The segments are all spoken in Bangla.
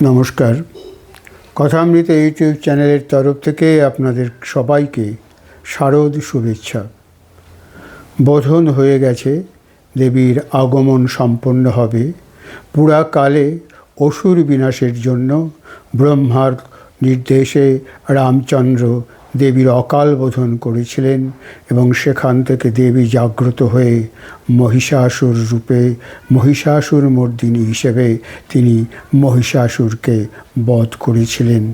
নমস্কার। কথামৃত ইউটিউব চ্যানেলের তরফ থেকে আপনাদের সবাইকে শারদ শুভেচ্ছা। বোধন হয়ে গেছে, দেবীর আগমন সম্পন্ন হবে। পুরাকালে অসুর বিনাশের জন্য ব্রহ্মার নির্দেশে রামচন্দ্র দেবীর অকাল বোধন করেছিলেন এবং সেখান থেকে দেবী জাগ্রত হয়ে মহিষাসুর রূপে মহিষাসুর মর্দিনী হিসেবে তিনি মহিষাসুরকে বধ করেছিলেন।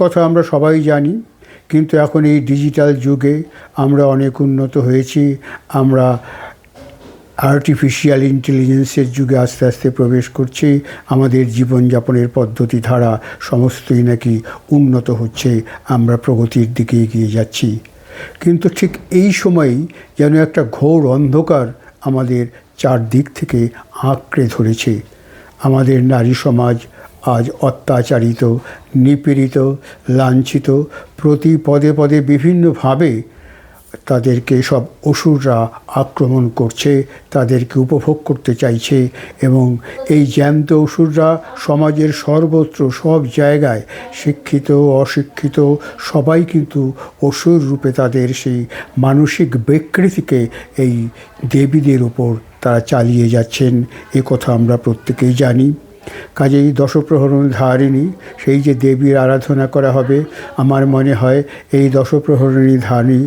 কথা আমরা সবাই জানি, কিন্তু এখন এই ডিজিটাল যুগে আমরা অনেক উন্নত হয়েছি। আমরা আর্টিফিশিয়াল ইন্টেলিজেন্সের যুগে আস্তে আস্তে প্রবেশ করছি। আমাদের জীবনযাপনের পদ্ধতি ধারা সমস্তই নাকি উন্নত হচ্ছে, আমরা প্রগতির দিকে এগিয়ে যাচ্ছি। কিন্তু ঠিক এই সময়ই যেন একটা ঘোর অন্ধকার আমাদের চারদিক থেকে আঁকড়ে ধরেছে। আমাদের নারী সমাজ আজ অত্যাচারিত, নিপীড়িত, লাঞ্ছিত। প্রতি পদে পদে বিভিন্নভাবে তাদেরকে সব অসুররা আক্রমণ করছে, তাদেরকে উপভোগ করতে চাইছে এবং এই জ্যান্ত অসুররা সমাজের সর্বত্র সব জায়গায় শিক্ষিত অশিক্ষিত সবাই কিন্তু অসুর রূপে তাদের সেই মানসিক বিকৃতিকে এই দেবীদের উপর তারা চালিয়ে যাচ্ছেন। এ কথা আমরা প্রত্যেকেই জানি। কাজেই দশপ্রহরণ ধারিণী সেই যে দেবীর আরাধনা করা হবে, আমার মনে হয় এই দশপ্রহরণী ধারী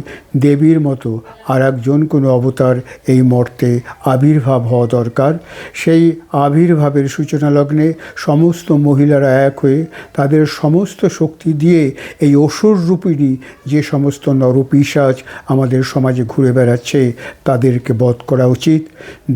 দেবীর মতো আর একজন কোনো অবতার এই মর্তে আবির্ভাব হওয়া দরকার। সেই আবির্ভাবের সূচনা লগ্নে সমস্ত মহিলারা এক হয়ে তাদের সমস্ত শক্তি দিয়ে এই অসুর রূপিণী যে সমস্ত নরপিশাচ আমাদের সমাজে ঘুরে বেড়াচ্ছে তাদেরকে বধ করা উচিত।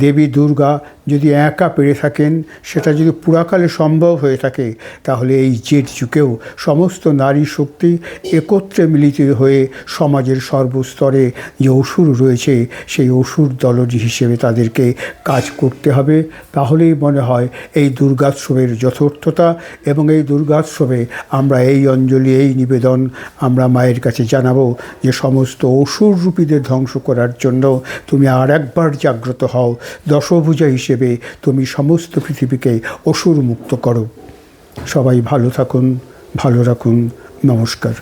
দেবী দুর্গা যদি একা পেরে থাকেন, সেটা যদি পুরাকালে সম্ভব হয়ে থাকে, তাহলে এই জেট যুগেও সমস্ত নারী শক্তি একত্রে মিলিত হয়ে সমাজের সর্বস্তরে যে অসুর রয়েছে সেই অসুর দলজি হিসেবে তাদেরকে কাজ করতে হবে। তাহলেই মনে হয় এই দুর্গোৎসবের যথার্থতা এবং এই দুর্গোৎসবে আমরা এই অঞ্জলি এই নিবেদন আমরা মায়ের কাছে জানাবো যে সমস্ত অসুর রূপীদের ধ্বংস করার জন্য তুমি আর একবার জাগ্রত হও। দশভুজা হিসেবে তুমি সমস্ত পৃথিবীকে অসুর মুক্ত করো। সবাই ভালো থাকুন, ভালো রাখুন। নমস্কার।